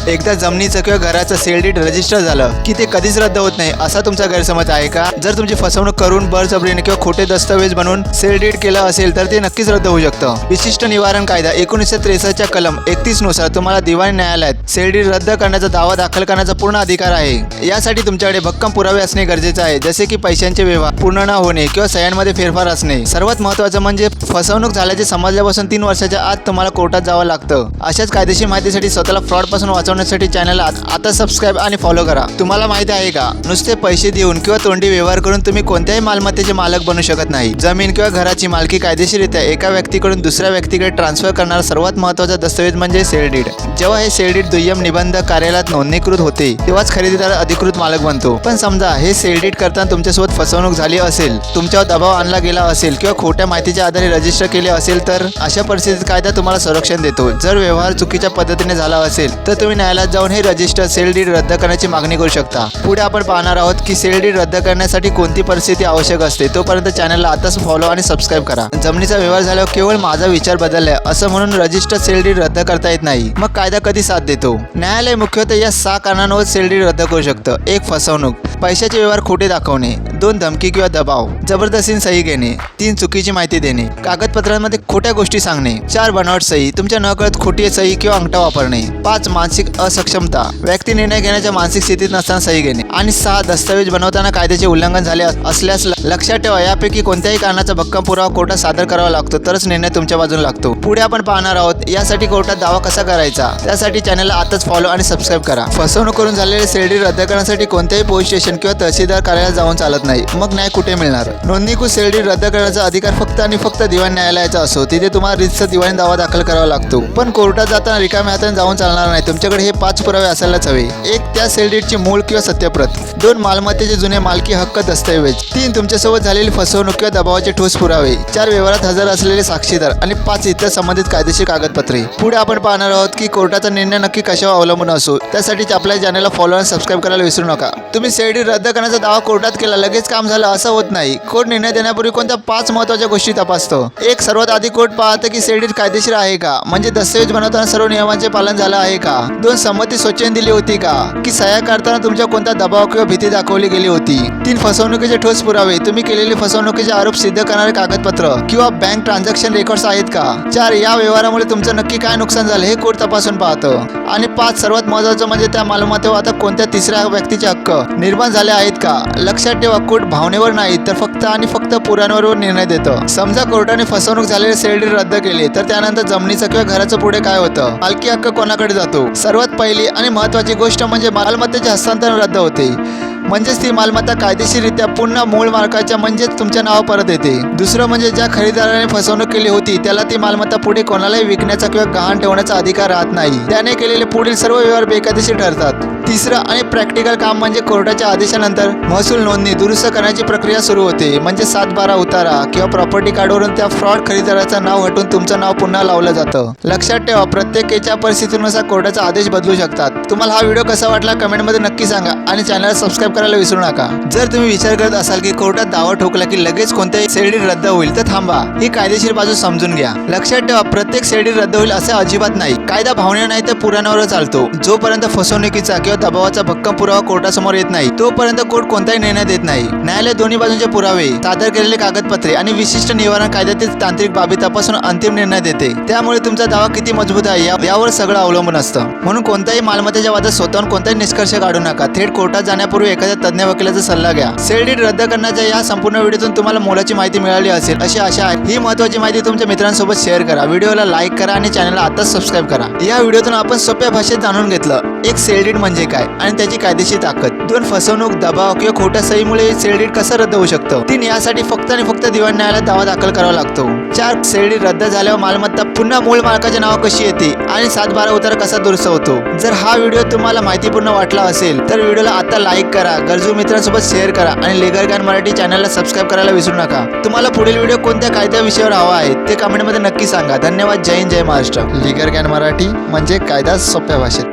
एकदा जमिनीचं किंवा घराचं सेल डीड रजिस्टर झालं की ते कधीच रद्द होत नाही असा तुमचा गैरसमज आहे का? जर तुमची फसवणूक करून बळजबरीने किंवा खोटे दस्तऐवज बनवून सेल डीड केलं असेल तर ते नक्कीच रद्द होऊ शकतं. विशिष्ट निवारण कायदा 1963 कलम 31 नुसार तुम्हाला दिवाणी न्यायालयात सेल डीड रद्द करण्याचा दावा दाखल करण्याचा पूर्ण अधिकार आहे. यासाठी तुमच्याकडे भक्कम पुरावे असणे गरजेचे आहे, जसे की पैशांचे व्यवहार पूर्ण न होणे किंवा सह्यांमध्ये फेरफार असणे. सर्वात महत्त्वाचं म्हणजे फसवणूक झाल्याचे समजल्यापासून 3 वर्षाच्या आत तुम्हाला कोर्टात जावं लागतं. अशाच कायदेशीर माहितीसाठी स्वतःला फ्रॉड पासून वाचवण्यासाठी चॅनलला आता सबस्क्राईब आणि फॉलो करा. तुम्हाला माहिती आहे का, नुसते पैसे देऊन किंवा तोंडी व्यवहार करून तुम्ही कोणत्याही मालमत्तेचे मालक बनू शकत नाही. जमीन किंवा घराची मालकी कायदेशीररित्या एका व्यक्तीकडून दुसऱ्या व्यक्तीकडे ट्रान्सफर करणारा सर्वात महत्त्वाचा दस्तऐवज म्हणजे सेल डीड. जेव्हा हे सेल डीड दुय्यम निबंध कार्यालयात नोंदणीकृत होते तेव्हाच खरेदीदार अधिकृत मालक बनतो. पण समजा हे सेल डीड करताना तुमच्यासोबत फसवणूक झाली असेल, तुमच्यावर दबाव आणला गेला असेल किंवा खोट्या माहितीच्या आधारे रजिस्टर केले असेल तर अशा परिस्थितीत कायदा तुम्हाला संरक्षण देतो. जर व्यवहार चुकीच्या पद्धतीने झाला असेल तर तुम्ही न्यायालयात जाऊन हे रजिस्टर सेल डीड रद्द करण्याची मागणी करू शकता. पुढे आपण पाहणार आहोत की सेल डीड रद्द करण्यासाठी कोणती परिस्थिती आवश्यक असते. तोपर्यंत चॅनलला आताच फॉलो आणि सबस्क्राईब करा. जमिनीचा व्यवहार झाल्यावर केवळ माझा विचार बदललाय असं म्हणून रजिस्टर सेल डीड रद्द करता येत नाही. मग कायदा कधी साथ देतो? न्यायालय मुख्यतः या 6 कारणांवर सेल डीड रद्द करू शकतं. 1. फसवणूक, पैशाचे व्यवहार खोटे दाखवणे. 2. धमकी किंवा दबाव, जबरदस्तीने सही घेणे. 3. चुकीची माहिती देणे, कागदपत्रांमध्ये खोट्या गोष्टी सांगणे. 4. बनावट सही, तुमच्या नकळत खोटी सही किंवा अंगठा वापरणे. 5. मानसिक असक्षमता, व्यक्ती निर्णय घेण्याच्या मानसिक स्थितीत नसताना सही घेणे. आणि 6. दस्तऐवज बनवताना कायद्याचे उल्लंघन झाले असल्यास लक्षात ठेवा, यापैकी कोणत्याही कारणाचा भक्कम पुरावा कोर्टात सादर करावा लागतो, तरच निर्णय तुमच्या बाजूने लागतो. पुढे आपण पाहणार आहोत यासाठी कोर्टात दावा कसा करायचा. त्यासाठी चॅनलला आताच फॉलो आणि सबस्क्राईब करा. फसवणूक करून झालेले सेल डीड रद्द करण्यासाठी कोणत्याही पोलीस स्टेशन किंवा तहसीलदार कार्यालयात जाऊन चालत नाही. मग न्याय कुठे मिळणार? नोंदणीकृत सेल डीड रद्द करण्याचा अधिकार फक्त आणि फक्त दिवाणी न्यायालयाचा असो. तिथे तुम्हाला रितसर दिवाणी दावा दाखल करावा लागतो. पण कोर्टात जाताना रिकाम्या हाताने जाऊन चालणार नाही. तुमच्याकडे हे 5 पुरावे असायलाच हवे. 1. त्या सेल डीडची मूळ किंवा सत्यप्रत. 2. मालमत्तेचे जुने मालकी हक्क दस्तऐवज. 3. तुमच्यासोबत झालेली फसवणूक किंवा दबावाचे ठोस पुरावे. 4. व्यवहारात हजर असलेले साक्षीदार. आणि 5. इतर संबंधित कायदेशीर कागदपत्रे. पुढे आपण पाहणार आहोत की कोर्टाचा निर्णय नक्की कशावर अवलंबून असो. त्यासाठी आपल्या चॅनलला फॉलो आणि सबस्क्राईब करायला विसरू नका. तुम्ही सेल डीड रद्द करण्याचा दावा कोर्टात केला, लगेच काम झालं असं होत नाही. कोर्ट निर्णय देण्यापूर्वी कोणत्या 5 महत्त्वाच्या गोष्टी तपासतो. 1. सर्वात आधी कोर्ट पाहतं की सेल डीड कायदेशीर आहे का, म्हणजे दस्तऐवज बनवताना सर्व नियमांचे पालन झालं आहे का. 2. संमती स्वच्छेने दिली होती का, की सह्या करताना तुमच्या कोणता दबाव किंवा भीती दाखवली गेली होती. 3. फसवणुकीचे ठोस पुरावे, तुम्ही केलेले फसवणुकीचे आरोप सिद्ध करणारे कागदपत्र किंवा बँक ट्रान्झॅक्शन रेकॉर्ड्स आहेत का. 4. या व्यवहारामुळे तुमचं नक्की काय नुकसान झालं हे कोर्ट तपासून पाहतं. आणि 5. सर्वात महत्त्वाचं म्हणजे त्या मालमत्तेवर आता कोणत्या तिसऱ्या व्यक्तीचे हक्क निर्माण झाले आहेत का. लक्षात ठेवा, कोर्ट भावनेवर नाही तर फक्त आणि फक्त पुराव्यांवर निर्णय देतं. समजा कोर्टाने फसवणूक झालेले सेल डीड रद्द केले तर त्यानंतर जमिनीचं किंवा घराचं पुढे काय होतं, मालकी हक्क कोणाकडे जातो. सर्वात पहिली आणि महत्त्वाची गोष्ट म्हणजे मालमत्तेचे हस्तांतरण रद्द होते. म्हणजेच ती मालमत्ता कायदेशीररित्या पुन्हा मूळ मालकाच्या म्हणजेच तुमच्या नावावर परत येते. दुसरं म्हणजे ज्या खरेदीदाराने फसवणूक केली होती त्याला ती मालमत्ता पुढे कोणालाही विकण्याचा किंवा गहाण ठेवण्याचा अधिकार राहत नाही. त्याने केलेले पुढील सर्व व्यवहार बेकायदेशीर ठरतात. तिसरं आणि प्रॅक्टिकल काम म्हणजे कोर्टाच्या आदेशानंतर महसूल नोंदणी दुरुस्त करण्याची प्रक्रिया सुरू होते. म्हणजे 7/12 उतारा किंवा प्रॉपर्टी कार्डवरून त्या फ्रॉड खरेदीदाराचं नाव हटवून तुमचं नाव पुन्हा लावलं जातं. लक्षात ठेवा, प्रत्येकाच्या परिस्थितीनुसार कोर्टाचा आदेश बदलू शकतात. तुम्हाला हा व्हिडिओ कसा वाटला कमेंटमध्ये नक्की सांगा आणि चॅनलला सबस्क्राईब करायला विसरू नका. जर तुम्ही विचार करत असाल की कोर्टात दावा ठोकला की लगेच कोणत्याही सेल डीड रद्द होईल तर थांबा, ही कायदेशीर बाजू समजून घ्या. लक्षात ठेवा, प्रत्येक सेल डीड रद्द होईल असं अजिबात नाही. कायदा भावने नाही तर पुराव्यावर चालतो. जोपर्यंत फसवणुकीचा किंवा दबावाचा भक्कम पुरावा कोर्टासमोर येत नाही तोपर्यंत कोर्ट कोणताही निर्णय देत नाही. न्यायालय दोन्ही बाजूंचे पुरावे, सादर केलेले कागदपत्रे आणि विशिष्ट निवारण कायद्यातील तांत्रिक बाबी तपासून अंतिम निर्णय देते. त्यामुळे तुमचा दावा किती मजबूत आहे यावर सगळं अवलंबून असतं. म्हणून कोणत्याही मालमत्तेच्या वादात स्वतःहून कोणताही निष्कर्ष काढू नका. थेट कोर्टात जाण्यापूर्वी एखाद्या तज्ञ वकिलाचा सल्ला घ्या. सेल डीड रद्द करण्याच्या या संपूर्ण व्हिडिओतून तुम्हाला मोलाची माहिती मिळाली असेल अशी आशा आहे. ही महत्त्वाची माहिती तुमच्या मित्रांसोबत शेअर करा, व्हिडिओला लाईक करा आणि चॅनलला आताच सबस्क्राईब करा. या व्हिडिओतून आपण सोप्या भाषेत जाणून घेतलं 1. सेल डीड म्हणजे काय आणि त्याची कायदेशीर ताकद. 2. फसवणूक, दबाव किंवा खोट्या सहीमुळे सेल डीड कसं रद्द होऊ शकतं. 3. यासाठी फक्त आणि फक्त दिवाणी न्यायालयात दावा दाखल करावा लागतो. 4. सेल डीड रद्द झाल्यावर मालमत्ता पुन्हा मूळ मालकाच्या नावावर कशी येते आणि 7/12 उतारा कसा दुरुस्त होतो. जर हा व्हिडिओ तुम्हाला माहितीपूर्ण वाटला असेल तर व्हिडिओला आता लाईक करा, गरजू मित्रांसोबत शेअर करा आणि लीगल ज्ञान मराठी चॅनलला सबस्क्राईब करायला विसरू नका. तुम्हाला पुढील व्हिडिओ कोणत्या कायद्या विषयावर हवा आहे ते कमेंटमध्ये नक्की सांगा. धन्यवाद. जय हिंद, जय महाराष्ट्र. लीगल ज्ञान मराठी म्हणजे कायदा सोप्या भाषेत.